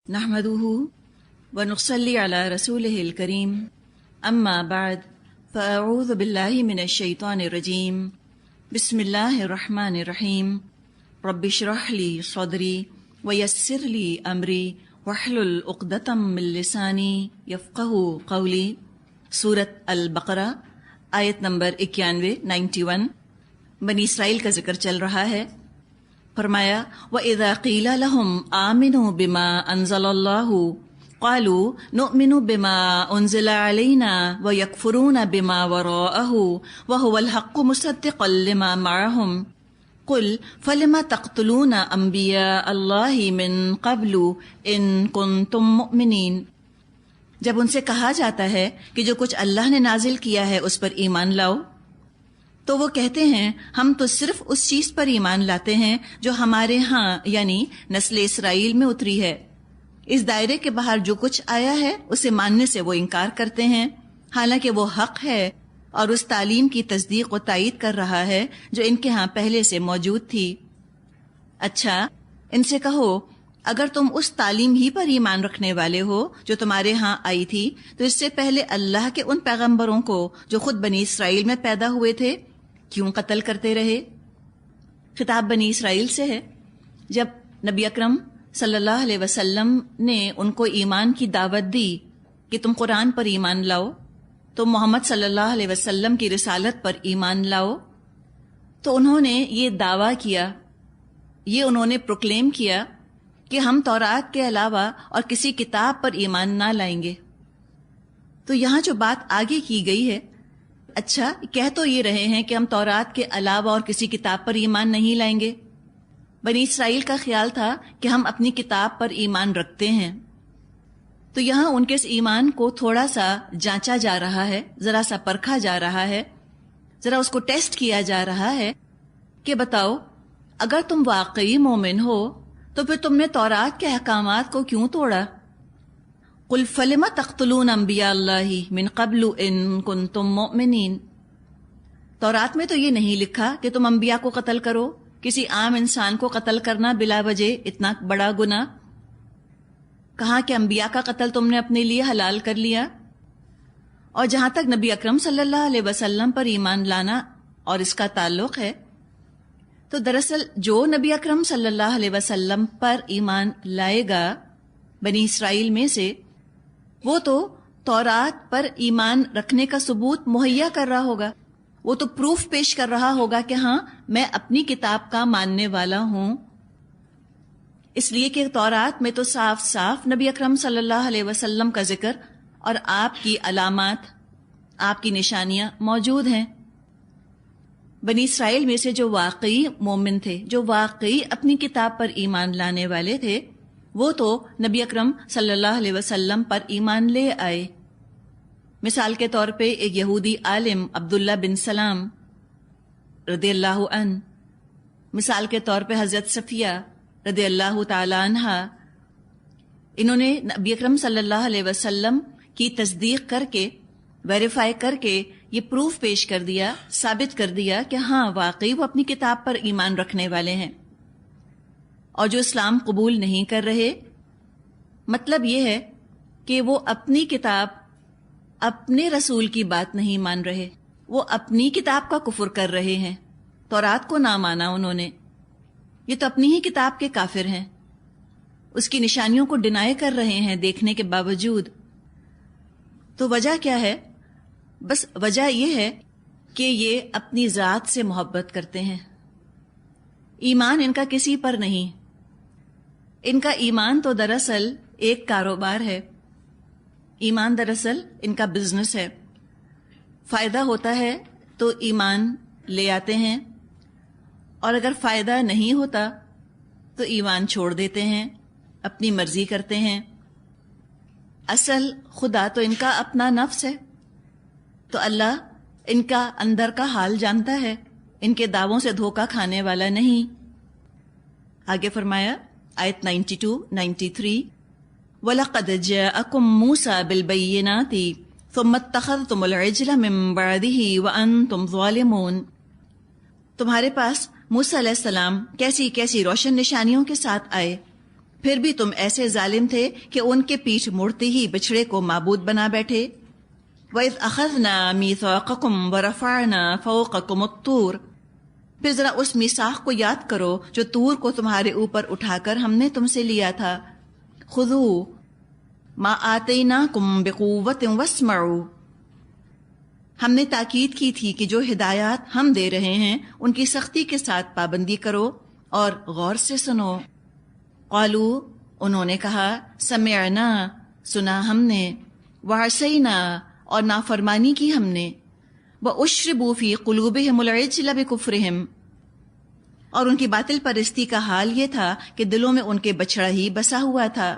نحمده ونصلي على رسوله الكريم اما بعد فاعوذ بالله من الشيطان الرجيم بسم الله الرحمن الرحيم رب اشرح لي صدري ويسر لي امري واحلل عقدة من لساني يفقهوا قولي۔ سورۃ البقرہ آیت نمبر 91 بنی اسرائیل کا ذکر چل رہا ہے۔ فرمایا وَإِذَا قِيلَ لَهُمْ آمِنُوا بِمَا أَنزَلَ اللَّهُ قَالُوا نُؤْمِنُ بِمَا أُنزِلَ عَلَيْنَا وَيَكْفُرُونَ بِمَا وَرَاءَهُ وَهُوَ الْحَقُّ مُصَدِّقًا لِمَا مَعَهُمْ قُلْ فَلِمَ تَقْتُلُونَ أَنْبِيَاءَ اللَّهِ مِن قَبْلُ إِن كُنتُم مُّؤْمِنِينَ۔ جب ان سے کہا جاتا ہے کہ جو کچھ اللہ نے نازل کیا ہے اس پر ایمان لاؤ، تو وہ کہتے ہیں ہم تو صرف اس چیز پر ایمان لاتے ہیں جو ہمارے ہاں یعنی نسل اسرائیل میں اتری ہے۔ اس دائرے کے باہر جو کچھ آیا ہے اسے ماننے سے وہ انکار کرتے ہیں، حالانکہ وہ حق ہے اور اس تعلیم کی تصدیق و تائید کر رہا ہے جو ان کے ہاں پہلے سے موجود تھی۔ اچھا، ان سے کہو اگر تم اس تعلیم ہی پر ایمان رکھنے والے ہو جو تمہارے ہاں آئی تھی تو اس سے پہلے اللہ کے ان پیغمبروں کو جو خود بنی اسرائیل میں پیدا ہوئے تھے کیوں قتل کرتے رہے؟ خطاب بنی اسرائیل سے ہے۔ جب نبی اکرم صلی اللہ علیہ وسلم نے ان کو ایمان کی دعوت دی کہ تم قرآن پر ایمان لاؤ، تم محمد صلی اللہ علیہ وسلم کی رسالت پر ایمان لاؤ، تو انہوں نے یہ دعویٰ کیا، یہ انہوں نے پروکلیم کیا کہ ہم تورات کے علاوہ اور کسی کتاب پر ایمان نہ لائیں گے۔ تو یہاں جو بات آگے کی گئی ہے، اچھا کہہ تو یہ رہے ہیں کہ ہم تورات کے علاوہ اور کسی کتاب پر ایمان نہیں لائیں گے۔ بنی اسرائیل کا خیال تھا کہ ہم اپنی کتاب پر ایمان رکھتے ہیں، تو یہاں ان کے اس ایمان کو تھوڑا سا جانچا جا رہا ہے، ذرا سا پرکھا جا رہا ہے، ذرا اس کو ٹیسٹ کیا جا رہا ہے کہ بتاؤ اگر تم واقعی مومن ہو تو پھر تم نے تورات کے احکامات کو کیوں توڑا؟ قُلْ فَلِمَ تَقْتُلُونَ أَنْبِيَاءَ اللَّهِ مِن قَبْلُ إِن كُنتُم مُّؤْمِنِينَ۔ تورات میں تو یہ نہیں لکھا کہ تم انبیاء کو قتل کرو، کسی عام انسان کو قتل کرنا بلا وجہ اتنا بڑا گناہ، کہاں کہ انبیاء کا قتل تم نے اپنے لیے حلال کر لیا۔ اور جہاں تک نبی اکرم صلی اللہ علیہ وسلم پر ایمان لانا اور اس کا تعلق ہے، تو دراصل جو نبی اکرم صلی اللہ علیہ وسلم پر ایمان لائے گا بنی اسرائیل میں سے، وہ تو تورات پر ایمان رکھنے کا ثبوت مہیا کر رہا ہوگا، وہ تو پروف پیش کر رہا ہوگا کہ ہاں میں اپنی کتاب کا ماننے والا ہوں، اس لیے کہ تورات میں تو صاف صاف نبی اکرم صلی اللہ علیہ وسلم کا ذکر اور آپ کی علامات، آپ کی نشانیاں موجود ہیں۔ بنی اسرائیل میں سے جو واقعی مومن تھے، جو واقعی اپنی کتاب پر ایمان لانے والے تھے، وہ تو نبی اکرم صلی اللہ علیہ وسلم پر ایمان لے آئے۔ مثال کے طور پہ ایک یہودی عالم عبداللہ بن سلام رضی اللہ عنہ، مثال کے طور پہ حضرت صفیہ رضی اللہ تعالی عنہا، انہوں نے نبی اکرم صلی اللہ علیہ وسلم کی تصدیق کر کے، ویریفائی کر کے یہ پروف پیش کر دیا، ثابت کر دیا کہ ہاں واقعی وہ اپنی کتاب پر ایمان رکھنے والے ہیں۔ اور جو اسلام قبول نہیں کر رہے، مطلب یہ ہے کہ وہ اپنی کتاب، اپنے رسول کی بات نہیں مان رہے، وہ اپنی کتاب کا کفر کر رہے ہیں، تورات کو نہ مانا انہوں نے، یہ تو اپنی ہی کتاب کے کافر ہیں، اس کی نشانیوں کو ڈینائی کر رہے ہیں دیکھنے کے باوجود۔ تو وجہ کیا ہے؟ بس وجہ یہ ہے کہ یہ اپنی ذات سے محبت کرتے ہیں، ایمان ان کا کسی پر نہیں، ان کا ایمان تو دراصل ایک کاروبار ہے، ایمان دراصل ان کا بزنس ہے، فائدہ ہوتا ہے تو ایمان لے آتے ہیں، اور اگر فائدہ نہیں ہوتا تو ایمان چھوڑ دیتے ہیں، اپنی مرضی کرتے ہیں۔ اصل خدا تو ان کا اپنا نفس ہے، تو اللہ ان کا اندر کا حال جانتا ہے، ان کے دعووں سے دھوکہ کھانے والا نہیں۔ آگے فرمایا آیت 92-93 وَلَقَدْ جَاءَكُم مُوسَىٰ بِالْبَيِّنَاتِ ثُمَّ اتَّخَذْتُمُ الْعِجْلَ مِن بَعْدِهِ وَأَنتُمْ ظَالِمُونَ۔ تمہارے پاس موسیٰ علیہ السلام کیسی کیسی روشن نشانیوں کے ساتھ آئے، پھر بھی تم ایسے ظالم تھے کہ ان کے پیٹھ مڑتے ہی بچڑے کو معبود بنا بیٹھے. وَإِذْ أَخَذْنَا مِيثَاقَكُمْ وَرَفَعْنَا فَوْقَكُمُ الطُّورَ. پھر ذرا اس میثاق کو یاد کرو جو طور کو تمہارے اوپر اٹھا کر ہم نے تم سے لیا تھا. خُذُوا مَا آتَيْنَاكُمْ بِقُوَّةٍ وَاسْمَعُوا. ہم نے تاکید کی تھی کہ جو ہدایات ہم دے رہے ہیں ان کی سختی کے ساتھ پابندی کرو اور غور سے سنو. قالوا انہوں نے کہا سمعنا سنا ہم نے، وعصینا اور نافرمانی کی ہم نے، واشربوا فی قلوبہم العجل بکفرہم اور ان کی باطل پرستی کا حال یہ تھا کہ دلوں میں ان کے بچڑا ہی بسا ہوا تھا.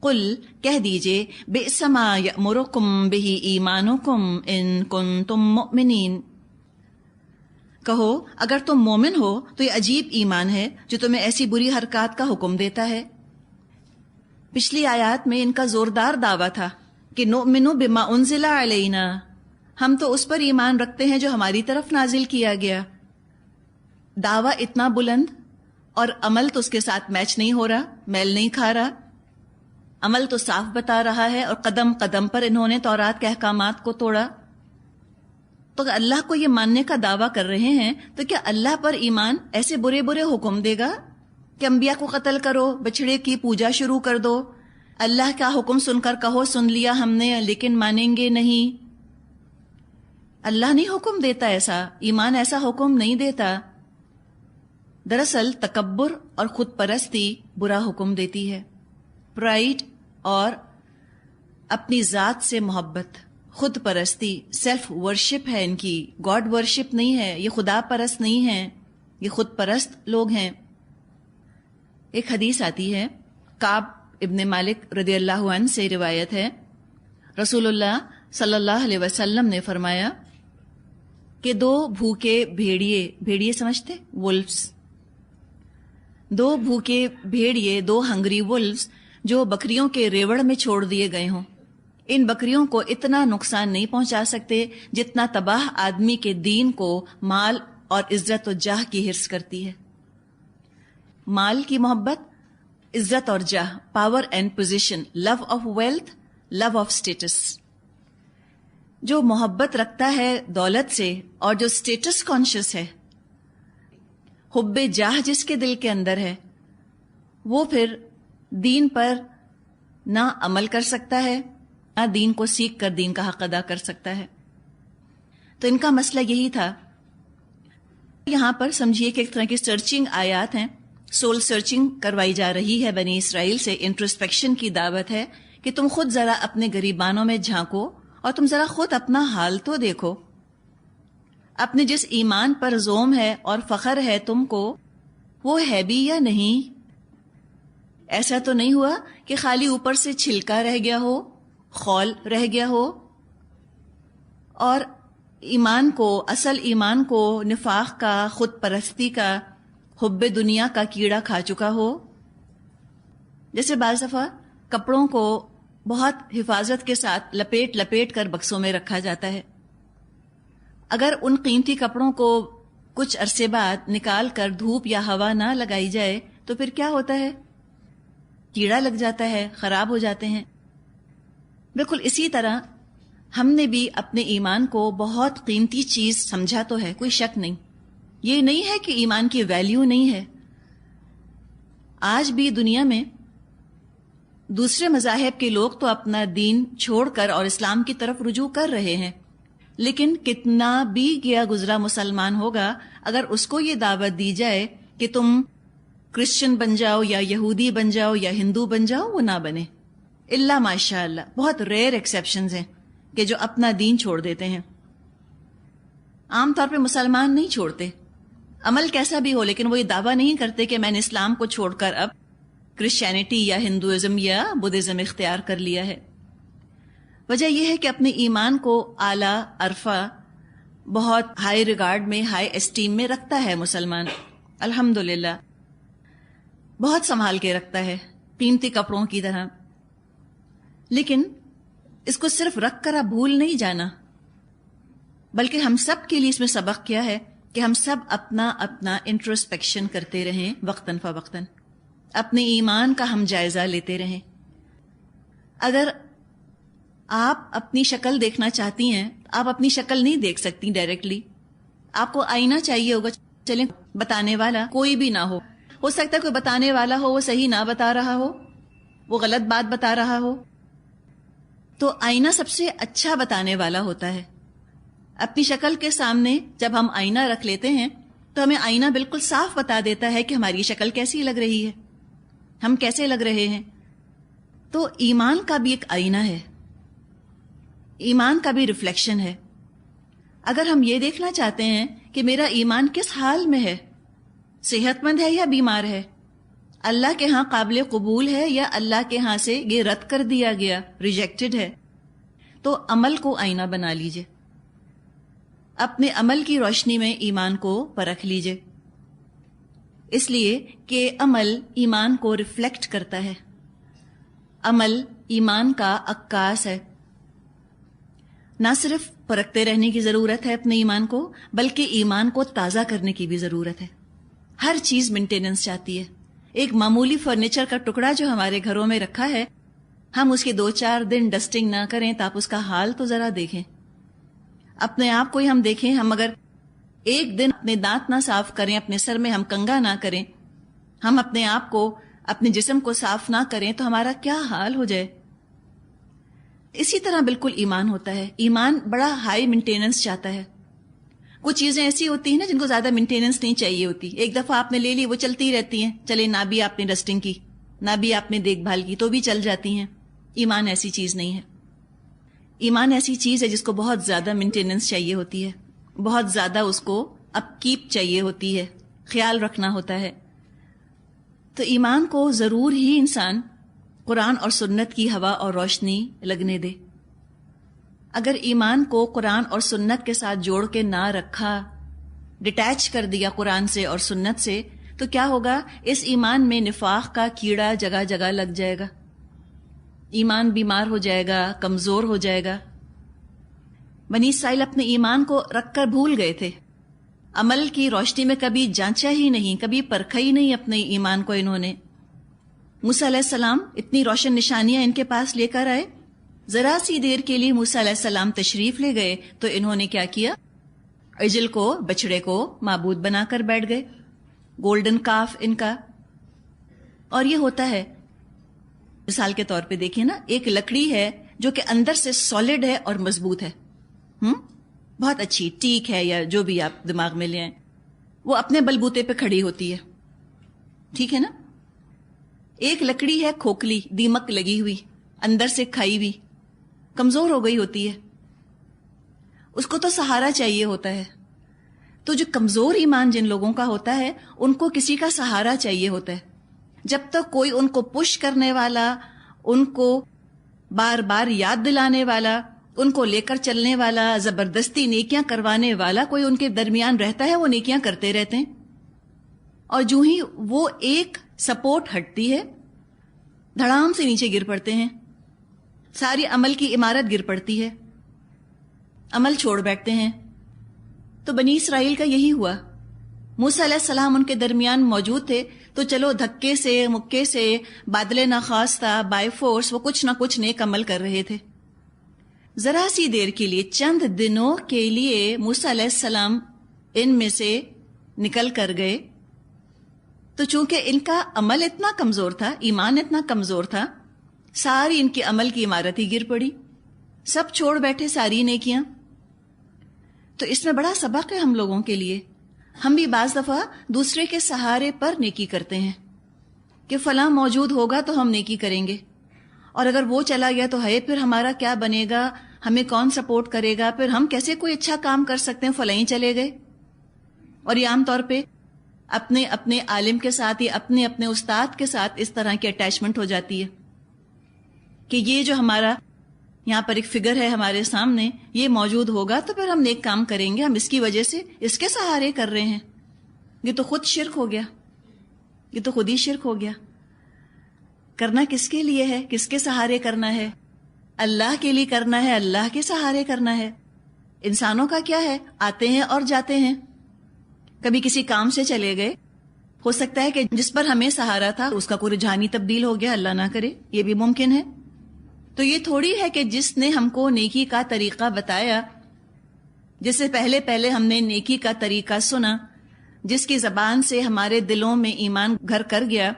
قل کہہ دیجئے بئس ما یأمرکم بہ ایمانکم ان کنتم مؤمنین. کہو اگر تم مومن ہو تو یہ عجیب ایمان ہے جو تمہیں ایسی بری حرکات کا حکم دیتا ہے. پچھلی آیات میں ان کا زوردار دعویٰ تھا کہ نؤمن بما انزل علینا، ہم تو اس پر ایمان رکھتے ہیں جو ہماری طرف نازل کیا گیا. دعویٰ اتنا بلند اور عمل تو اس کے ساتھ میچ نہیں ہو رہا، میل نہیں کھا رہا. عمل تو صاف بتا رہا ہے اور قدم قدم پر انہوں نے تورات کے احکامات کو توڑا. تو اگر اللہ کو یہ ماننے کا دعویٰ کر رہے ہیں تو کیا اللہ پر ایمان ایسے برے برے حکم دے گا کہ انبیاء کو قتل کرو، بچڑے کی پوجا شروع کر دو؟ اللہ کا حکم سن کر کہو سن لیا ہم نے لیکن مانیں گے نہیں. اللہ نہیں حکم دیتا ایسا، ایمان ایسا حکم نہیں دیتا. دراصل تکبر اور خود پرستی برا حکم دیتی ہے. پرائیڈ اور اپنی ذات سے محبت، خود پرستی، سیلف ورشپ ہے ان کی، گاڈ ورشپ نہیں ہے. یہ خدا پرست نہیں ہیں، یہ خود پرست لوگ ہیں. ایک حدیث آتی ہے، کعب ابن مالک رضی اللہ عنہ سے روایت ہے، رسول اللہ صلی اللہ علیہ وسلم نے فرمایا کہ دو بھوکے بھیڑیے سمجھتے وولفز، دو بھوکے بھیڑیے، دو ہنگری وولفز جو بکریوں کے ریوڑ میں چھوڑ دیے گئے ہوں، ان بکریوں کو اتنا نقصان نہیں پہنچا سکتے جتنا تباہ آدمی کے دین کو مال اور عزت و جاہ کی حرص کرتی ہے. مال کی محبت، عزت اور جاہ، power and position, love of wealth, love of status. جو محبت رکھتا ہے دولت سے اور جو اسٹیٹس کانشیس ہے، حب جاہ جس کے دل کے اندر ہے، وہ پھر دین پر نہ عمل کر سکتا ہے نہ دین کو سیکھ کر دین کا حق ادا کر سکتا ہے. تو ان کا مسئلہ یہی تھا. یہاں پر سمجھیے کہ ایک طرح کی سرچنگ آیات ہیں، سول سرچنگ کروائی جا رہی ہے بنی اسرائیل سے، انٹروسپیکشن کی دعوت ہے کہ تم خود ذرا اپنے گریبانوں میں جھانکو اور تم ذرا خود اپنا حال تو دیکھو. اپنے جس ایمان پر زوم ہے اور فخر ہے تم کو، وہ ہے بھی یا نہیں؟ ایسا تو نہیں ہوا کہ خالی اوپر سے چھلکا رہ گیا ہو، خول رہ گیا ہو، اور ایمان کو، اصل ایمان کو نفاق کا، خود پرستی کا، حب دنیا کا کیڑا کھا چکا ہو. جیسے بعض دفعہ کپڑوں کو بہت حفاظت کے ساتھ لپیٹ کر بکسوں میں رکھا جاتا ہے. اگر ان قیمتی کپڑوں کو کچھ عرصے بعد نکال کر دھوپ یا ہوا نہ لگائی جائے تو پھر کیا ہوتا ہے؟ کیڑا لگ جاتا ہے، خراب ہو جاتے ہیں. بالکل اسی طرح ہم نے بھی اپنے ایمان کو بہت قیمتی چیز سمجھا تو ہے، کوئی شک نہیں. یہ نہیں ہے کہ ایمان کی ویلیو نہیں ہے. آج بھی دنیا میں دوسرے مذاہب کے لوگ تو اپنا دین چھوڑ کر اور اسلام کی طرف رجوع کر رہے ہیں، لیکن کتنا بھی گیا گزرا مسلمان ہوگا اگر اس کو یہ دعوت دی جائے کہ تم کرسچن بن جاؤ یا یہودی بن جاؤ یا ہندو بن جاؤ، وہ نہ بنے. اللہ ماشاء اللہ بہت ریئر ایکسیپشنز ہیں کہ جو اپنا دین چھوڑ دیتے ہیں. عام طور پہ مسلمان نہیں چھوڑتے، عمل کیسا بھی ہو، لیکن وہ یہ دعویٰ نہیں کرتے کہ میں نے اسلام کو چھوڑ کر اب کرسچینٹی یا ہندوازم یا بدھزم اختیار کر لیا ہے. وجہ یہ ہے کہ اپنے ایمان کو اعلیٰ عرفہ، بہت ہائی ریگارڈ میں، ہائی اسٹیم میں رکھتا ہے مسلمان، الحمدللہ بہت سنبھال کے رکھتا ہے، قیمتی کپڑوں کی طرح. لیکن اس کو صرف رکھ کر آپ بھول نہیں جانا، بلکہ ہم سب کے لیے اس میں سبق کیا ہے کہ ہم سب اپنا انٹروسپیکشن کرتے رہیں وقتاً فوقتاً. اپنے ایمان کا ہم جائزہ لیتے رہیں. اگر آپ اپنی شکل دیکھنا چاہتی ہیں، آپ اپنی شکل نہیں دیکھ سکتی ڈائریکٹلی. آپ کو آئینہ چاہیے ہوگا. چلیں بتانے والا کوئی بھی نہ ہو سکتا ہے کوئی بتانے والا ہو وہ صحیح نہ بتا رہا ہو، وہ غلط بات بتا رہا ہو. تو آئینہ سب سے اچھا بتانے والا ہوتا ہے. اپنی شکل کے سامنے جب ہم آئینہ رکھ لیتے ہیں تو ہمیں آئینہ بالکل صاف بتا دیتا ہے کہ ہماری شکل کیسی لگ رہی ہے، ہم کیسے لگ رہے ہیں. تو ایمان کا بھی ایک آئینہ ہے، ایمان کا بھی ریفلیکشن ہے. اگر ہم یہ دیکھنا چاہتے ہیں کہ میرا ایمان کس حال میں ہے، صحت مند ہے یا بیمار ہے، اللہ کے ہاں قابل قبول ہے یا اللہ کے ہاں سے یہ رد کر دیا گیا، ریجیکٹڈ ہے، تو عمل کو آئینہ بنا لیجئے. اپنے عمل کی روشنی میں ایمان کو پرکھ لیجئے، اس لیے کہ عمل ایمان کو ریفلیکٹ کرتا ہے. عمل ایمان کا عکاس ہے. نہ صرف پرکھتے رہنے کی ضرورت ہے اپنے ایمان کو، بلکہ ایمان کو تازہ کرنے کی بھی ضرورت ہے. ہر چیز مینٹیننس چاہتی ہے. ایک معمولی فرنیچر کا ٹکڑا جو ہمارے گھروں میں رکھا ہے، ہم اس کے 2-4 دن ڈسٹنگ نہ کریں تو آپ اس کا حال تو ذرا دیکھیں. اپنے آپ کو ہی ہم دیکھیں، ہم اگر ایک دن اپنے دانت نہ صاف کریں، اپنے سر میں ہم کنگھا نہ کریں، ہم اپنے آپ کو، اپنے جسم کو صاف نہ کریں تو ہمارا کیا حال ہو جائے. اسی طرح بالکل ایمان ہوتا ہے. ایمان بڑا ہائی مینٹیننس چاہتا ہے. کچھ چیزیں ایسی ہوتی ہیں نا جن کو زیادہ مینٹیننس نہیں چاہیے ہوتی. ایک دفعہ آپ نے لے لی، وہ چلتی رہتی ہیں. چلے نہ بھی آپ نے ڈسٹنگ کی، نہ بھی آپ نے دیکھ بھال کی، تو بھی چل جاتی ہیں. ایمان ایسی چیز نہیں ہے. ایمان ایسی چیز ہے جس کو بہت زیادہ مینٹیننس چاہیے ہوتی ہے، بہت زیادہ اس کو اپ کیپ چاہیے ہوتی ہے، خیال رکھنا ہوتا ہے. تو ایمان کو ضرور ہی انسان قرآن اور سنت کی ہوا اور روشنی لگنے دے. اگر ایمان کو قرآن اور سنت کے ساتھ جوڑ کے نہ رکھا، ڈیٹیچ کر دیا قرآن سے اور سنت سے، تو کیا ہوگا؟ اس ایمان میں نفاق کا کیڑا جگہ جگہ لگ جائے گا. ایمان بیمار ہو جائے گا، کمزور ہو جائے گا. بنی اسرائیل اپنے ایمان کو رکھ کر بھول گئے تھے. عمل کی روشنی میں کبھی جانچا ہی نہیں، کبھی پرکھا ہی نہیں اپنے ایمان کو. انہوں نے موسیٰ علیہ السلام اتنی روشن نشانیاں ان کے پاس لے کر آئے، ذرا سی دیر کے لیے موسیٰ علیہ السلام تشریف لے گئے تو انہوں نے کیا کیا؟ عجل کو، بچڑے کو معبود بنا کر بیٹھ گئے. گولڈن کاف ان کا. اور یہ ہوتا ہے، مثال کے طور پہ دیکھیں نا، ایک لکڑی ہے جو کہ اندر سے سالڈ ہے اور مضبوط ہے، بہت اچھی ٹیک ہے یا جو بھی آپ دماغ میں لے آئیں، وہ اپنے بلبوتے پہ کھڑی ہوتی ہے، ٹھیک ہے نا. ایک لکڑی ہے کھوکھلی، دیمک لگی ہوئی، اندر سے کھائی ہوئی، کمزور ہو گئی ہوتی ہے، اس کو تو سہارا چاہیے ہوتا ہے. تو جو کمزور ایمان جن لوگوں کا ہوتا ہے ان کو کسی کا سہارا چاہیے ہوتا ہے. جب تک کوئی ان کو پش کرنے والا، ان کو بار بار یاد دلانے والا، ان کو لے کر چلنے والا، زبردستی نیکیاں کروانے والا کوئی ان کے درمیان رہتا ہے، وہ نیکیاں کرتے رہتے ہیں. اور جو ہی وہ ایک سپورٹ ہٹتی ہے، دھڑام سے نیچے گر پڑتے ہیں، ساری عمل کی عمارت گر پڑتی ہے، عمل چھوڑ بیٹھتے ہیں. تو بنی اسرائیل کا یہی ہوا. موسیٰ علیہ السلام ان کے درمیان موجود تھے تو چلو دھکے سے، مکے سے، بادل ناخواستہ، بائی فورس وہ کچھ نہ کچھ نیک عمل کر رہے تھے. ذرا سی دیر کے لیے، چند دنوں کے لیے موسیٰ علیہ السلام ان میں سے نکل کر گئے. تو چونکہ ان کا عمل اتنا کمزور تھا، ایمان اتنا کمزور تھا، ساری ان کی عمل کی عمارت ہی گر پڑی، سب چھوڑ بیٹھے ساری نیکیاں. تو اس میں بڑا سبق ہے ہم لوگوں کے لیے. ہم بھی بعض دفعہ دوسرے کے سہارے پر نیکی کرتے ہیں کہ فلاں موجود ہوگا تو ہم نیکی کریں گے، اور اگر وہ چلا گیا تو ہے پھر ہمارا کیا بنے گا، ہمیں کون سپورٹ کرے گا، پھر ہم کیسے کوئی اچھا کام کر سکتے ہیں، فلاں ہی چلے گئے. اور یہ عام طور پہ اپنے اپنے عالم کے ساتھ یا اپنے اپنے استاد کے ساتھ اس طرح کی اٹیچمنٹ ہو جاتی ہے کہ یہ جو ہمارا یہاں پر ایک فگر ہے ہمارے سامنے، یہ موجود ہوگا تو پھر ہم نیک کام کریں گے، ہم اس کی وجہ سے اس کے سہارے کر رہے ہیں. یہ تو خود شرک ہو گیا، یہ تو خود ہی شرک ہو گیا. کرنا کس کے لیے ہے، کس کے سہارے کرنا ہے؟ اللہ کے لیے کرنا ہے، اللہ کے سہارے کرنا ہے. انسانوں کا کیا ہے، آتے ہیں اور جاتے ہیں. کبھی کسی کام سے چلے گئے ہو سکتا ہے کہ جس پر ہمیں سہارا تھا اس کا کوئی رجحان ہی تبدیل ہو گیا، اللہ نہ کرے، یہ بھی ممکن ہے۔ تو یہ تھوڑی ہے کہ جس نے ہم کو نیکی کا طریقہ بتایا، جس سے پہلے ہم نے نیکی کا طریقہ سنا، جس کی زبان سے ہمارے دلوں میں ایمان گھر کر گیا،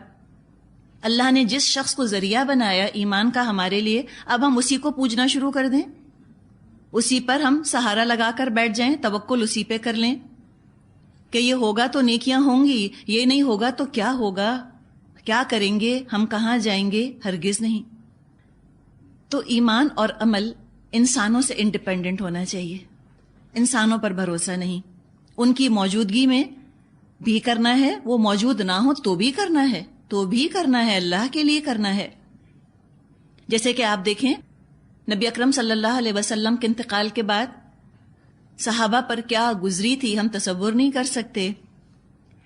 اللہ نے جس شخص کو ذریعہ بنایا ایمان کا ہمارے لیے، اب ہم اسی کو پوجنا شروع کر دیں، اسی پر ہم سہارا لگا کر بیٹھ جائیں، توکل اسی پہ کر لیں کہ یہ ہوگا تو نیکیاں ہوں گی، یہ نہیں ہوگا تو کیا ہوگا، کیا کریں گے، ہم کہاں جائیں گے؟ ہرگز نہیں۔ تو ایمان اور عمل انسانوں سے انڈیپینڈنٹ ہونا چاہیے، انسانوں پر بھروسہ نہیں۔ ان کی موجودگی میں بھی کرنا ہے، وہ موجود نہ ہو تو بھی کرنا ہے، اللہ کے لیے کرنا ہے۔ جیسے کہ آپ دیکھیں نبی اکرم صلی اللہ علیہ وسلم کے انتقال کے بعد صحابہ پر کیا گزری تھی، ہم تصور نہیں کر سکتے،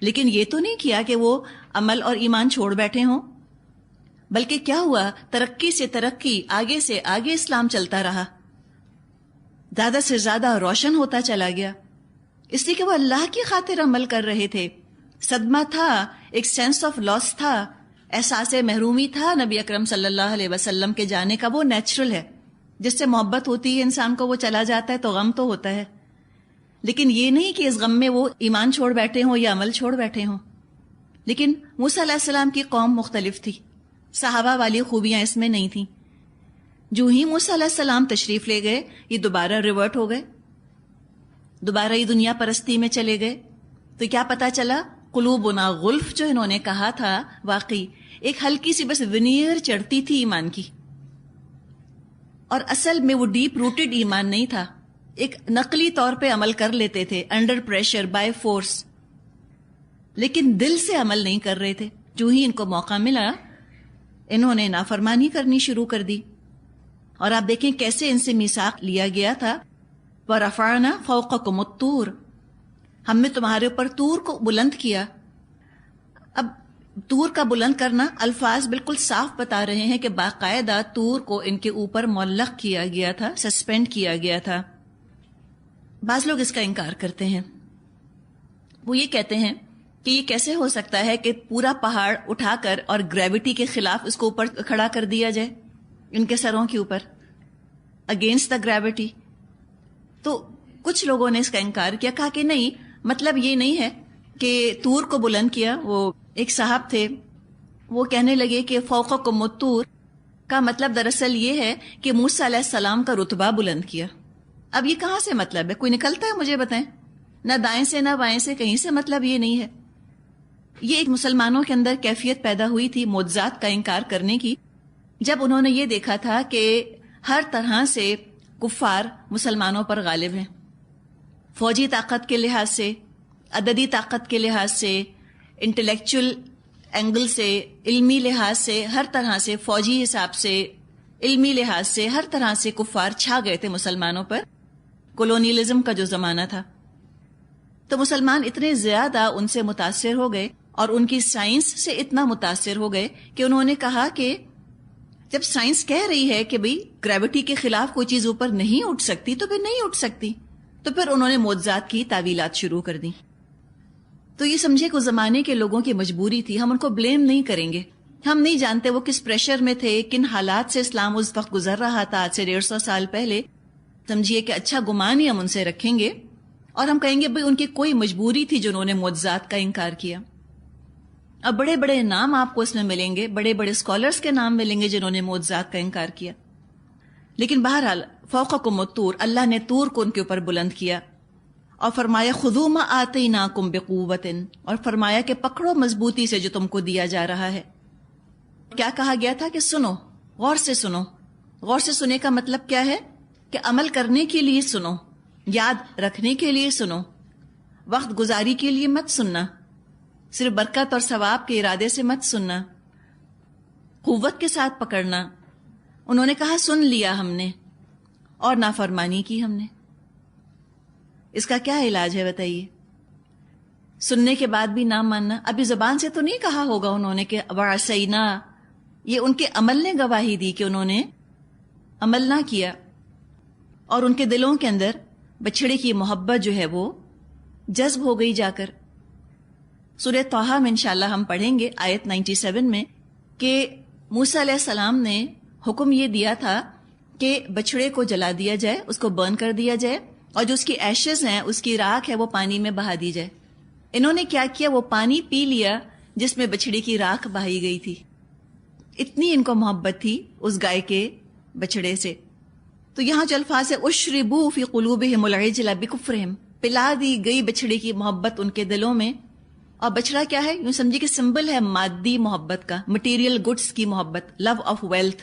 لیکن یہ تو نہیں کیا کہ وہ عمل اور ایمان چھوڑ بیٹھے ہوں، بلکہ کیا ہوا، ترقی سے ترقی، آگے سے آگے اسلام چلتا رہا، زیادہ سے زیادہ روشن ہوتا چلا گیا، اس لیے کہ وہ اللہ کی خاطر عمل کر رہے تھے۔ صدمہ تھا، ایک سینس آف لاس تھا، احساس محرومی تھا نبی اکرم صلی اللہ علیہ وسلم کے جانے کا، وہ نیچرل ہے، جس سے محبت ہوتی ہے انسان کو، وہ چلا جاتا ہے تو غم تو ہوتا ہے، لیکن یہ نہیں کہ اس غم میں وہ ایمان چھوڑ بیٹھے ہوں یا عمل چھوڑ بیٹھے ہوں۔ لیکن موسیٰ علیہ السلام کی قوم مختلف تھی، صحابہ والی خوبیاں اس میں نہیں تھیں۔ جو ہی موسیٰ علیہ السلام تشریف لے گئے، یہ دوبارہ ریورٹ ہو گئے، دوبارہ یہ دنیا پرستی میں چلے گئے۔ تو کیا پتا چلا، قلوبنا غلف جو انہوں نے کہا تھا، واقعی ایک ہلکی سی بس ونیئر چڑھتی تھی ایمان کی، اور اصل میں وہ ڈیپ روٹڈ ایمان نہیں تھا، ایک نقلی طور پہ عمل کر لیتے تھے، انڈر پریشر، بائی فورس، لیکن دل سے عمل نہیں کر رہے تھے۔ جو ہی ان کو موقع ملا انہوں نے نافرمانی کرنی شروع کر دی، اور آپ دیکھیں کیسے ان سے میثاق لیا گیا تھا، وَرَفَعْنَا فَوْقَكُمُ الطُّورَ، ہم نے تمہارے اوپر طور کو بلند کیا۔ اب طور کا بلند کرنا، الفاظ بالکل صاف بتا رہے ہیں کہ باقاعدہ طور کو ان کے اوپر معلق کیا گیا تھا، سسپینڈ کیا گیا تھا۔ بعض لوگ اس کا انکار کرتے ہیں، وہ یہ کہتے ہیں کہ یہ کیسے ہو سکتا ہے کہ پورا پہاڑ اٹھا کر اور گریوٹی کے خلاف اس کو اوپر کھڑا کر دیا جائے، ان کے سروں کے اوپر، اگینسٹ دا گریوٹی۔ تو کچھ لوگوں نے اس کا انکار کیا، کہا کہ نہیں، مطلب یہ نہیں ہے کہ طور کو بلند کیا۔ وہ ایک صاحب تھے، وہ کہنے لگے کہ فوقکم الطور کا مطلب دراصل یہ ہے کہ موسیٰ علیہ السلام کا رتبہ بلند کیا۔ اب یہ کہاں سے مطلب ہے؟ کوئی نکلتا ہے؟ مجھے بتائیں، نہ دائیں سے نہ بائیں سے، کہیں سے مطلب یہ نہیں ہے۔ یہ ایک مسلمانوں کے اندر کیفیت پیدا ہوئی تھی معجزات کا انکار کرنے کی، جب انہوں نے یہ دیکھا تھا کہ ہر طرح سے کفار مسلمانوں پر غالب ہیں، فوجی طاقت کے لحاظ سے، عددی طاقت کے لحاظ سے، انٹلیکچول اینگل سے، علمی لحاظ سے، ہر طرح سے، فوجی حساب سے، علمی لحاظ سے، ہر طرح سے کفار چھا گئے تھے مسلمانوں پر، کولونیلزم کا جو زمانہ تھا۔ تو مسلمان اتنے زیادہ ان سے متاثر ہو گئے اور ان کی سائنس سے اتنا متاثر ہو گئے کہ انہوں نے کہا کہ جب سائنس کہہ رہی ہے کہ بھئی گریوٹی کے خلاف کوئی چیز اوپر نہیں اٹھ سکتی تو پھر نہیں اٹھ سکتی، تو پھر انہوں نے معجزات کی تعویلات شروع کر دی۔ تو یہ سمجھے کہ اس زمانے کے لوگوں کی مجبوری تھی، ہم ان کو بلیم نہیں کریں گے، ہم نہیں جانتے وہ کس پریشر میں تھے، کن حالات سے اسلام اس وقت گزر رہا تھا، آج سے 150 سال پہلے۔ سمجھیے کہ اچھا گمان ہی ہم ان سے رکھیں گے، اور ہم کہیں گے بھئی ان کی کوئی مجبوری تھی جو انہوں نے معجزات کا انکار کیا۔ اب بڑے بڑے نام آپ کو اس میں ملیں گے، بڑے بڑے اسکالرز کے نام ملیں گے جنہوں نے معجزات کا انکار کیا، لیکن بہرحال فوقکم الطور، اللہ نے طور کو ان کے اوپر بلند کیا اور فرمایا خذوا ما آتیناکم بقوۃ، اور فرمایا کہ پکڑو مضبوطی سے جو تم کو دیا جا رہا ہے۔ کیا کہا گیا تھا کہ سنو، غور سے سنو۔ غور سے سنے کا مطلب کیا ہے؟ کہ عمل کرنے کے لیے سنو، یاد رکھنے کے لیے سنو، وقت گزاری کے لیے مت سننا، صرف برکت اور ثواب کے ارادے سے مت سننا، قوت کے ساتھ پکڑنا۔ انہوں نے کہا سن لیا ہم نے اور نافرمانی کی ہم نے۔ اس کا کیا علاج ہے بتائیے؟ سننے کے بعد بھی نہ ماننا۔ ابھی زبان سے تو نہیں کہا ہوگا انہوں نے کہ وعصینا، یہ ان کے عمل نے گواہی دی کہ انہوں نے عمل نہ کیا، اور ان کے دلوں کے اندر بچھڑے کی محبت جو ہے وہ جذب ہو گئی جا کر۔ سورہ طٰہٰ میں انشاءاللہ ہم پڑھیں گے آیت 97 میں کہ موسیٰ علیہ السلام نے حکم یہ دیا تھا کہ بچھڑے کو جلا دیا جائے، اس کو برن کر دیا جائے، اور جو اس کی ایشز ہیں، اس کی راکھ ہے، وہ پانی میں بہا دی جائے۔ انہوں نے کیا کیا؟ وہ پانی پی لیا جس میں بچھڑے کی راکھ بہائی گئی تھی۔ اتنی ان کو محبت تھی اس گائے کے بچھڑے سے۔ تو یہاں جو الفاظ ہے اشربوا فی قلوبہم العجل بکفرہم، پلا دی گئی بچھڑے کی محبت ان کے دلوں میں۔ اور بچڑا کیا ہے؟ یوں سمجھے کہ سمبل ہے مادی محبت کا، مٹیریل گڈس کی محبت، لو آف ویلتھ۔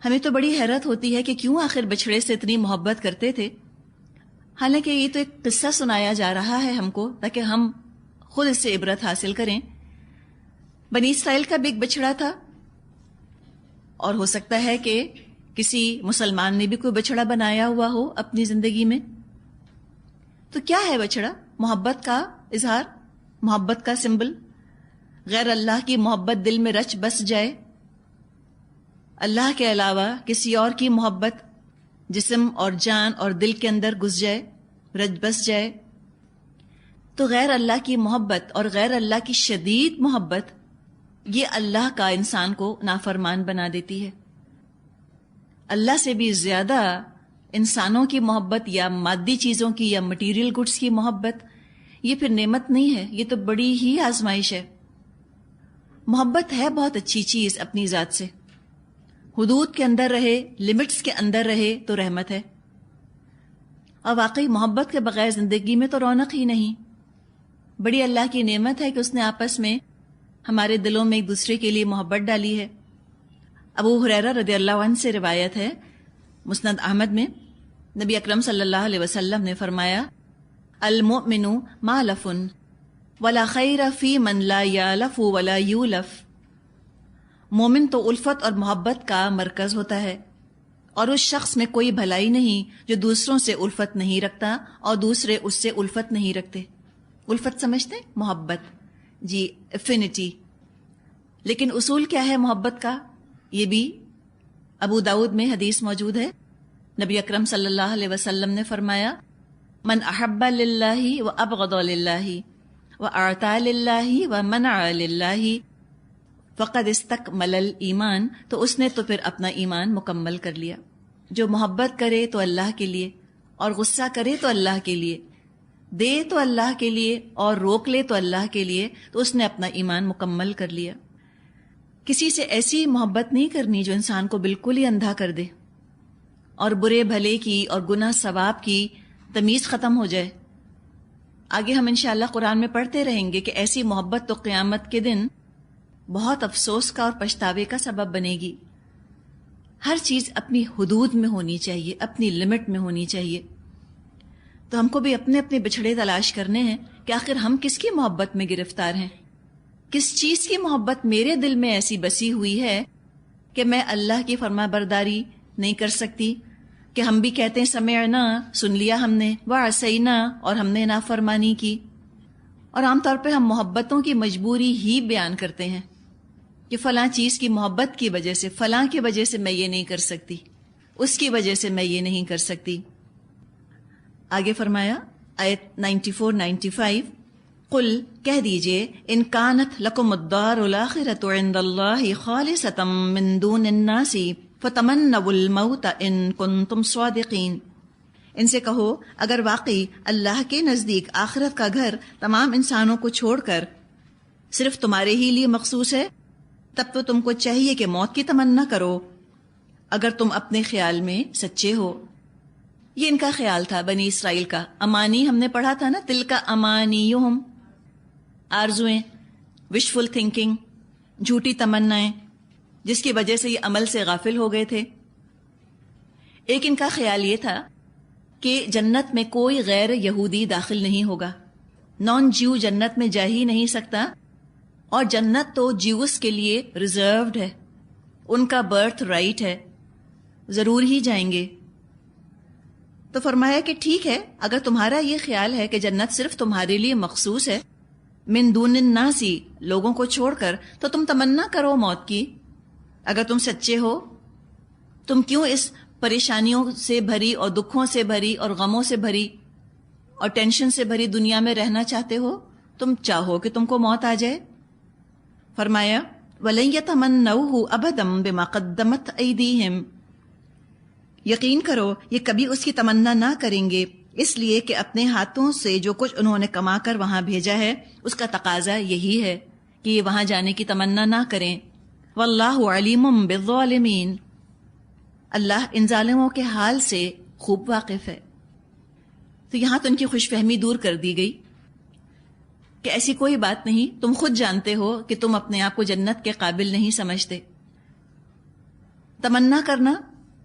ہمیں تو بڑی حیرت ہوتی ہے کہ کیوں آخر بچھڑے سے اتنی محبت کرتے تھے، حالانکہ یہ تو ایک قصہ سنایا جا رہا ہے ہم کو تاکہ ہم خود اس سے عبرت حاصل کریں۔ بنی اسرائیل کا بھی ایک بچڑا تھا، اور ہو سکتا ہے کہ کسی مسلمان نے بھی کوئی بچڑا بنایا ہوا ہو اپنی زندگی میں۔ تو کیا ہے بچڑا؟ محبت کا اظہار، محبت کا سمبل۔ غیر اللہ کی محبت دل میں رچ بس جائے، اللہ کے علاوہ کسی اور کی محبت جسم اور جان اور دل کے اندر گھس جائے، رچ بس جائے، تو غیر اللہ کی محبت اور غیر اللہ کی شدید محبت یہ اللہ کا انسان کو نافرمان بنا دیتی ہے۔ اللہ سے بھی زیادہ انسانوں کی محبت یا مادی چیزوں کی یا مٹیریل گڈس کی محبت یہ پھر نعمت نہیں ہے، یہ تو بڑی ہی آزمائش ہے۔ محبت ہے بہت اچھی چیز اپنی ذات سے، حدود کے اندر رہے، لمٹس کے اندر رہے تو رحمت ہے۔ اور واقعی محبت کے بغیر زندگی میں تو رونق ہی نہیں۔ بڑی اللہ کی نعمت ہے کہ اس نے آپس میں ہمارے دلوں میں ایک دوسرے کے لیے محبت ڈالی ہے۔ ابو ہریرہ رضی اللہ عنہ سے روایت ہے مسند احمد میں، نبی اکرم صلی اللہ علیہ وسلم نے فرمایا المؤمن مالف ولا خیر فی من لا یالف ولا یولف۔ مومن تو الفت اور محبت کا مرکز ہوتا ہے، اور اس شخص میں کوئی بھلائی نہیں جو دوسروں سے الفت نہیں رکھتا اور دوسرے اس سے الفت نہیں رکھتے۔ الفت سمجھتے ہیں؟ محبت، جی، افینٹی۔ لیکن اصول کیا ہے محبت کا؟ یہ بھی ابو داؤد میں حدیث موجود ہے، نبی اکرم صلی اللہ علیہ وسلم نے فرمایا من احب للہ و ابغض للہ و اعطى للہ و منع للہ فقد استکمل الایمان، تو اس نے تو پھر اپنا ایمان مکمل کر لیا۔ جو محبت کرے تو اللہ کے لیے، اور غصہ کرے تو اللہ کے لیے، دے تو اللہ کے لیے اور روک لے تو اللہ کے لیے، تو اس نے اپنا ایمان مکمل کر لیا۔ کسی سے ایسی محبت نہیں کرنی جو انسان کو بالکل ہی اندھا کر دے اور برے بھلے کی اور گناہ ثواب کی تمیز ختم ہو جائے۔ آگے ہم انشاءاللہ قرآن میں پڑھتے رہیں گے کہ ایسی محبت تو قیامت کے دن بہت افسوس کا اور پچھتاوے کا سبب بنے گی۔ ہر چیز اپنی حدود میں ہونی چاہیے، اپنی لمٹ میں ہونی چاہیے۔ تو ہم کو بھی اپنے اپنے بچھڑے تلاش کرنے ہیں کہ آخر ہم کس کی محبت میں گرفتار ہیں، کس چیز کی محبت میرے دل میں ایسی بسی ہوئی ہے کہ میں اللہ کی فرما برداری نہیں کر سکتی، کہ ہم بھی کہتے ہیں سمعنا، سن لیا ہم نے، وعصینا، اور ہم نے نافرمانی کی۔ اور عام طور پہ ہم محبتوں کی مجبوری ہی بیان کرتے ہیں کہ فلاں چیز کی محبت کی وجہ سے، فلاں کی وجہ سے میں یہ نہیں کر سکتی، اس کی وجہ سے میں یہ نہیں کر سکتی۔ آگے فرمایا آیت 94-95 قل کہہ دیجئے ان کانت لکم الدار الاخرۃ عند اللہ خالصۃ من دون الناس فتمنوا الموت ان کنتم صادقین۔ ان سے کہو اگر واقعی اللہ کے نزدیک آخرت کا گھر تمام انسانوں کو چھوڑ کر صرف تمہارے ہی لیے مخصوص ہے، تب تو تم کو چاہیے کہ موت کی تمنا کرو اگر تم اپنے خیال میں سچے ہو۔ یہ ان کا خیال تھا بنی اسرائیل کا۔ امانی ہم نے پڑھا تھا نا، تلک امانیہم، آرزویں، وشفل تھنکنگ، جھوٹی تمنائیں، جس کی وجہ سے یہ عمل سے غافل ہو گئے تھے۔ ایک ان کا خیال یہ تھا کہ جنت میں کوئی غیر یہودی داخل نہیں ہوگا، نان جیو جنت میں جا ہی نہیں سکتا، اور جنت تو جیوس کے لیے ریزروڈ ہے، ان کا برتھ رائٹ ہے، ضرور ہی جائیں گے۔ تو فرمایا کہ ٹھیک ہے، اگر تمہارا یہ خیال ہے کہ جنت صرف تمہارے لیے مخصوص ہے، من دون الناس، لوگوں کو چھوڑ کر، تو تم تمنا کرو موت کی۔ اگر تم سچے ہو، تم کیوں اس پریشانیوں سے بھری اور دکھوں سے بھری اور غموں سے بھری اور ٹینشن سے بھری دنیا میں رہنا چاہتے ہو؟ تم چاہو کہ تم کو موت آ جائے؟ فرمایا وَلَن يَتَمَنَّوْهُ أَبَدًا بِمَا قَدَّمَتْ أَيْدِيهِمْ، یقین کرو یہ کبھی اس کی تمنا نہ کریں گے، اس لیے کہ اپنے ہاتھوں سے جو کچھ انہوں نے کما کر وہاں بھیجا ہے اس کا تقاضا یہی ہے کہ یہ وہاں جانے کی تمنا نہ کریں۔ وَاللَّهُ عَلِيمٌ بِالظَّالِمِينَ، اللہ ان ظالموں کے حال سے خوب واقف ہے۔ تو یہاں تو ان کی خوش فہمی دور کر دی گئی کہ ایسی کوئی بات نہیں، تم خود جانتے ہو کہ تم اپنے آپ کو جنت کے قابل نہیں سمجھتے۔ تمنا کرنا،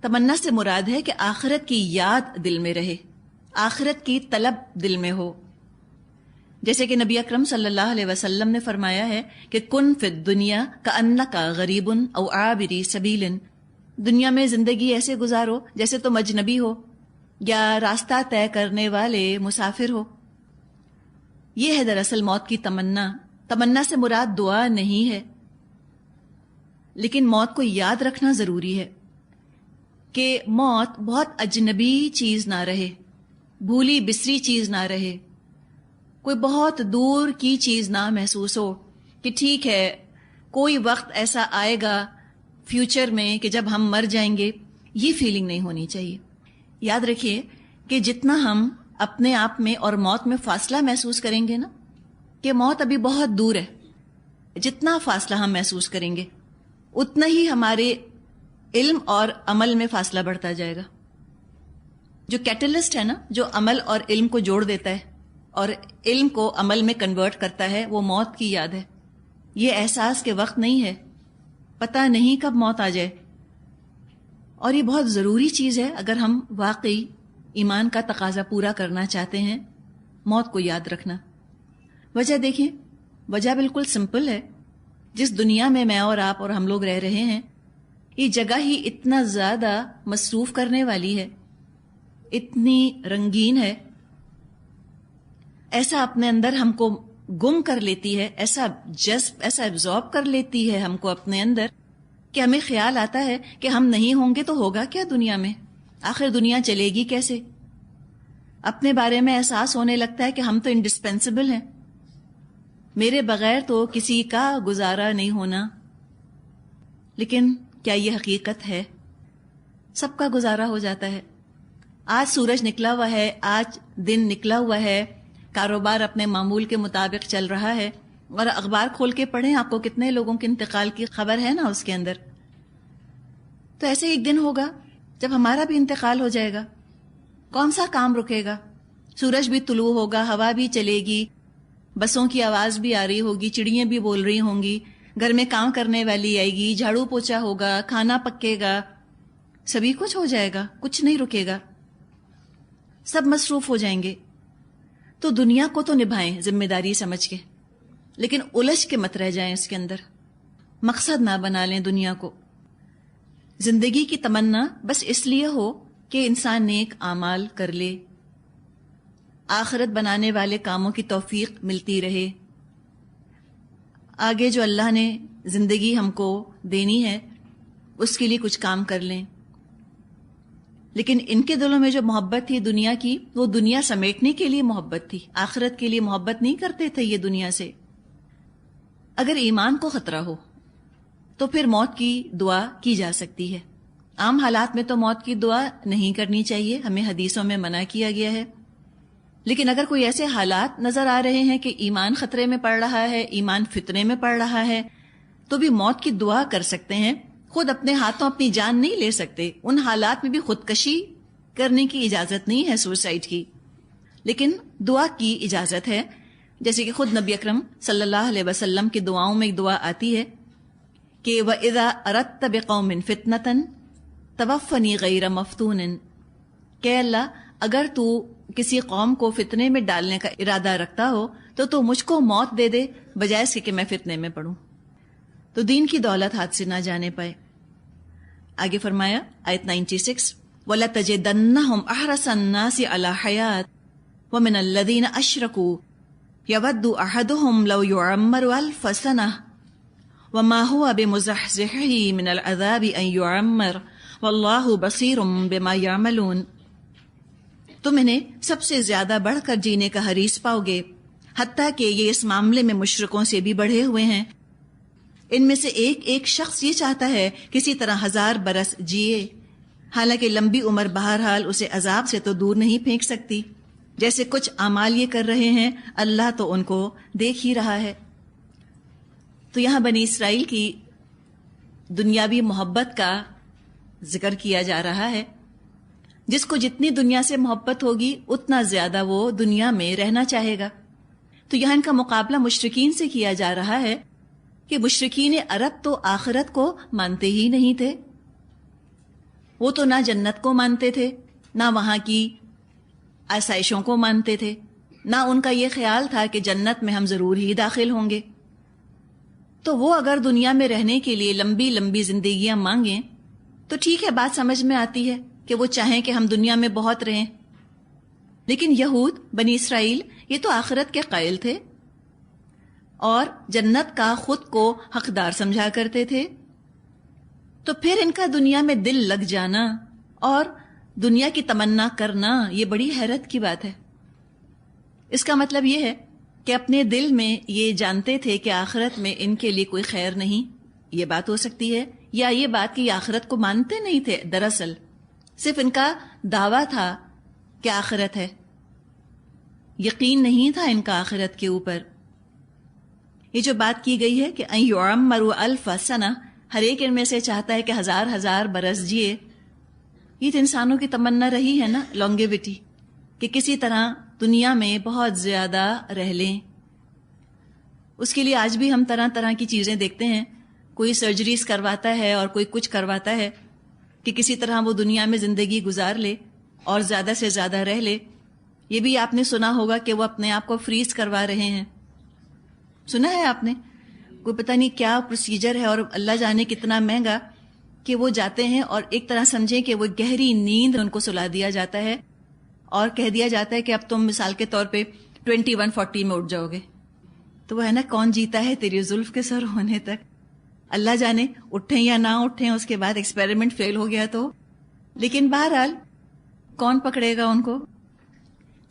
تمنا سے مراد ہے کہ آخرت کی یاد دل میں رہے، آخرت کی طلب دل میں ہو۔ جیسے کہ نبی اکرم صلی اللہ علیہ وسلم نے فرمایا ہے کہ کن فی الدنیا کأنک غریب او عابر سبیل، دنیا میں زندگی ایسے گزارو جیسے تم اجنبی ہو یا راستہ طے کرنے والے مسافر ہو۔ یہ ہے دراصل موت کی تمنا۔ تمنا سے مراد دعا نہیں ہے، لیکن موت کو یاد رکھنا ضروری ہے کہ موت بہت اجنبی چیز نہ رہے، بھولی بسری چیز نہ رہے، کوئی بہت دور کی چیز نہ محسوس ہو کہ ٹھیک ہے کوئی وقت ایسا آئے گا فیوچر میں کہ جب ہم مر جائیں گے، یہ فیلنگ نہیں ہونی چاہیے۔ یاد رکھیے کہ جتنا ہم اپنے آپ میں اور موت میں فاصلہ محسوس کریں گے نا، کہ موت ابھی بہت دور ہے، جتنا فاصلہ ہم محسوس کریں گے اتنا ہی ہمارے علم اور عمل میں فاصلہ بڑھتا جائے گا۔ جو کیٹلسٹ ہے نا، جو عمل اور علم کو جوڑ دیتا ہے اور علم کو عمل میں کنورٹ کرتا ہے، وہ موت کی یاد ہے۔ یہ احساس کے وقت نہیں ہے، پتہ نہیں کب موت آ جائے، اور یہ بہت ضروری چیز ہے اگر ہم واقعی ایمان کا تقاضا پورا کرنا چاہتے ہیں، موت کو یاد رکھنا۔ وجہ دیکھیں، وجہ بالکل سمپل ہے۔ جس دنیا میں میں اور آپ اور ہم لوگ رہ رہے ہیں، یہ جگہ ہی اتنا زیادہ مصروف کرنے والی ہے، اتنی رنگین ہے، ایسا اپنے اندر ہم کو گم کر لیتی ہے، ایسا جذب، ایسا ایبزارب کر لیتی ہے ہم کو اپنے اندر کہ ہمیں خیال آتا ہے کہ ہم نہیں ہوں گے تو ہوگا کیا دنیا میں، آخر دنیا چلے گی کیسے؟ اپنے بارے میں احساس ہونے لگتا ہے کہ ہم تو انڈسپینسیبل ہیں، میرے بغیر تو کسی کا گزارا نہیں ہونا۔ لیکن کیا یہ حقیقت ہے؟ سب کا گزارا ہو جاتا ہے۔ آج سورج نکلا ہوا ہے، آج دن نکلا ہوا ہے، کاروبار اپنے معمول کے مطابق چل رہا ہے، اور اخبار کھول کے پڑھیں آپ کو کتنے لوگوں کے انتقال کی خبر ہے نا اس کے اندر۔ تو ایسے ایک دن ہوگا جب ہمارا بھی انتقال ہو جائے گا، کون سا کام رکے گا؟ سورج بھی طلوع ہوگا، ہوا بھی چلے گی، بسوں کی آواز بھی آ رہی ہوگی، چڑیاں بھی بول رہی ہوں گی، گھر میں کام کرنے والی آئے گی، جھاڑو پوچھا ہوگا، کھانا پکے گا، سبھی کچھ ہو جائے گا، کچھ نہیں رکے گا، سب مصروف ہو جائیں گے۔ تو دنیا کو تو نبھائیں ذمہ داری سمجھ کے، لیکن الجھ کے مت رہ جائیں اس کے اندر، مقصد نہ بنا لیں دنیا کو۔ زندگی کی تمنا بس اس لیے ہو کہ انسان نیک اعمال کر لے، آخرت بنانے والے کاموں کی توفیق ملتی رہے، آگے جو اللہ نے زندگی ہم کو دینی ہے اس کے لیے کچھ کام کر لیں۔ لیکن ان کے دلوں میں جو محبت تھی دنیا کی، وہ دنیا سمیٹنے کے لیے محبت تھی، آخرت کے لیے محبت نہیں کرتے تھے یہ دنیا سے۔ اگر ایمان کو خطرہ ہو تو پھر موت کی دعا کی جا سکتی ہے۔ عام حالات میں تو موت کی دعا نہیں کرنی چاہیے، ہمیں حدیثوں میں منع کیا گیا ہے۔ لیکن اگر کوئی ایسے حالات نظر آ رہے ہیں کہ ایمان خطرے میں پڑ رہا ہے، ایمان فتنے میں پڑ رہا ہے، تو بھی موت کی دعا کر سکتے ہیں۔ خود اپنے ہاتھوں اپنی جان نہیں لے سکتے، ان حالات میں بھی خودکشی کرنے کی اجازت نہیں ہے، سوسائڈ کی، لیکن دعا کی اجازت ہے۔ جیسے کہ خود نبی اکرم صلی اللہ علیہ وسلم کی دعاؤں میں ایک دعا آتی ہے کہ وَإِذَا أَرَدْتَ بِقَوْمٍ فِتْنَةً تَوَفَّنِي غَيْرَ مَفْتُونٍ، کہ اللہ اگر تو کسی قوم کو فتنے میں ڈالنے کا ارادہ رکھتا ہو تو مجھ کو موت دے دے بجائے اس کے کہ میں فتنے میں پڑوں، تو دین کی دولت ہاتھ سے نہ جانے پائے۔ آگے فرمایا آیت 96، وَلَتَجِدَنَّهُمْ أَحْرَصَ النَّاسِ عَلَى حَيَاةٍ وَمِنَ الَّذِينَ أَشْرَكُوا يَوَدُّ أَحَدُهُمْ لَوْ يُعَمَّرُ أَلْفَ سَنَةٍ وَمَا هُوَ بِمُزَحْزِحِهِ مِنَ الْعَذَابِ أَن يُعَمَّرَ وَاللَّهُ بَصِيرٌ بِمَا يَعْمَلُونَ۔ تم انہیں سب سے زیادہ بڑھ کر جینے کا حریص پاؤ گے، حتیٰ کہ یہ اس معاملے میں مشرکوں سے بھی بڑھے ہوئے ہیں۔ ان میں سے ایک ایک شخص یہ چاہتا ہے کسی طرح 1000 برس جیے، حالانکہ لمبی عمر بہرحال اسے عذاب سے تو دور نہیں پھینک سکتی۔ جیسے کچھ اعمال یہ کر رہے ہیں، اللہ تو ان کو دیکھ ہی رہا ہے۔ تو یہاں بنی اسرائیل کی دنیاوی محبت کا ذکر کیا جا رہا ہے۔ جس کو جتنی دنیا سے محبت ہوگی اتنا زیادہ وہ دنیا میں رہنا چاہے گا۔ تو یہاں ان کا مقابلہ مشرکین سے کیا جا رہا ہے کہ مشرکین عرب تو آخرت کو مانتے ہی نہیں تھے، وہ تو نہ جنت کو مانتے تھے، نہ وہاں کی آسائشوں کو مانتے تھے، نہ ان کا یہ خیال تھا کہ جنت میں ہم ضرور ہی داخل ہوں گے۔ تو وہ اگر دنیا میں رہنے کے لیے لمبی لمبی زندگیاں مانگیں تو ٹھیک ہے، بات سمجھ میں آتی ہے کہ وہ چاہیں کہ ہم دنیا میں بہت رہیں، لیکن یہود بنی اسرائیل یہ تو آخرت کے قائل تھے اور جنت کا خود کو حقدار سمجھا کرتے تھے۔ تو پھر ان کا دنیا میں دل لگ جانا اور دنیا کی تمنا کرنا یہ بڑی حیرت کی بات ہے۔ اس کا مطلب یہ ہے کہ اپنے دل میں یہ جانتے تھے کہ آخرت میں ان کے لیے کوئی خیر نہیں، یہ بات ہو سکتی ہے، یا یہ بات کہ یہ آخرت کو مانتے نہیں تھے، دراصل صرف ان کا دعویٰ تھا کہ آخرت ہے، یقین نہیں تھا ان کا آخرت کے اوپر۔ یہ جو بات کی گئی ہے کہ ان یعمروا 1000 سنہ، ہر ایک ان میں سے چاہتا ہے کہ 1000 برس جیے، یہ تو انسانوں کی تمنا رہی ہے نا، لانگیوٹی، کہ کسی طرح دنیا میں بہت زیادہ رہ لیں۔ اس کے لیے آج بھی ہم طرح طرح کی چیزیں دیکھتے ہیں، کوئی سرجریز کرواتا ہے اور کوئی کچھ کرواتا ہے کہ کسی طرح وہ دنیا میں زندگی گزار لے اور زیادہ سے زیادہ رہ لے۔ یہ بھی آپ نے سنا ہوگا کہ وہ اپنے آپ کو فریز کروا رہے ہیں، سنا ہے آپ نے؟ کوئی پتہ نہیں کیا پروسیجر ہے اور اللہ جانے کتنا مہنگا، کہ وہ جاتے ہیں اور ایک طرح سمجھیں کہ وہ گہری نیند ان کو سلا دیا جاتا ہے اور کہہ دیا جاتا ہے کہ اب تم مثال کے طور پہ 2140 میں اٹھ جاؤ گے۔ تو وہ ہے نا، کون جیتا ہے تیری زلف کے سر ہونے تک، اللہ جانے اٹھیں یا نہ اٹھیں، اس کے بعد ایکسپیریمنٹ فیل ہو گیا تو، لیکن بہرحال کون پکڑے گا ان کو؟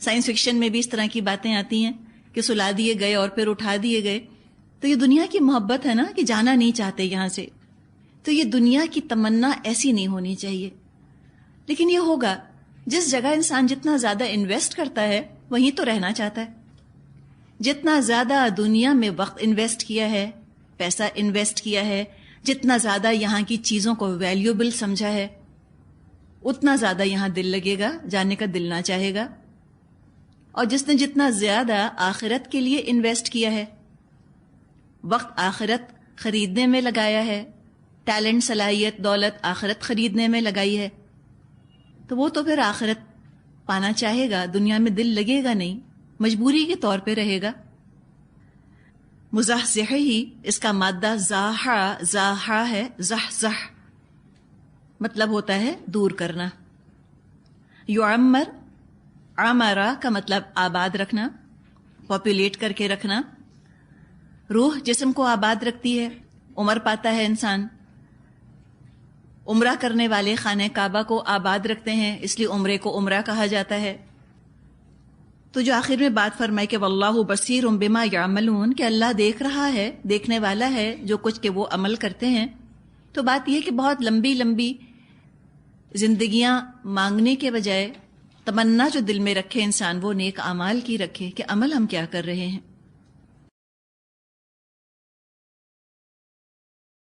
سائنس فکشن میں بھی اس طرح کی باتیں آتی ہیں کہ سلا دیے گئے اور پھر اٹھا دیے گئے۔ تو یہ دنیا کی محبت ہے نا کہ جانا نہیں چاہتے یہاں سے، تو یہ دنیا کی تمنا ایسی نہیں ہونی چاہیے۔ لیکن یہ ہوگا جس جگہ انسان جتنا زیادہ انویسٹ کرتا ہے وہیں تو رہنا چاہتا ہے۔ جتنا زیادہ دنیا میں وقت انویسٹ کیا ہے، پیسہ انویسٹ کیا ہے، جتنا زیادہ یہاں کی چیزوں کو ویلیوبل سمجھا ہے، اتنا زیادہ یہاں دل لگے گا، جانے کا دل نہ چاہے گا۔ اور جس نے جتنا زیادہ آخرت کے لیے انویسٹ کیا ہے، وقت آخرت خریدنے میں لگایا ہے، ٹیلنٹ، صلاحیت، دولت آخرت خریدنے میں لگائی ہے، تو وہ تو پھر آخرت پانا چاہے گا، دنیا میں دل لگے گا نہیں، مجبوری کے طور پہ رہے گا۔ مزحزح ہی اس کا مادہ زاحا ہے، زحزح مطلب ہوتا ہے دور کرنا۔ یعمر، عمرہ کا مطلب آباد رکھنا، پاپولیٹ کر کے رکھنا۔ روح جسم کو آباد رکھتی ہے، عمر پاتا ہے انسان۔ عمرہ کرنے والے خانہ کعبہ کو آباد رکھتے ہیں، اس لیے عمرے کو عمرہ کہا جاتا ہے۔ تو جو آخر میں بات فرمائی کہ واللہ بصیر بما یعملون، کہ اللہ دیکھ رہا ہے، دیکھنے والا ہے جو کچھ کہ وہ عمل کرتے ہیں، تو بات یہ کہ بہت لمبی لمبی زندگیاں مانگنے کے بجائے تمنا جو دل میں رکھے انسان وہ نیک اعمال کی رکھے کہ عمل ہم کیا کر رہے ہیں۔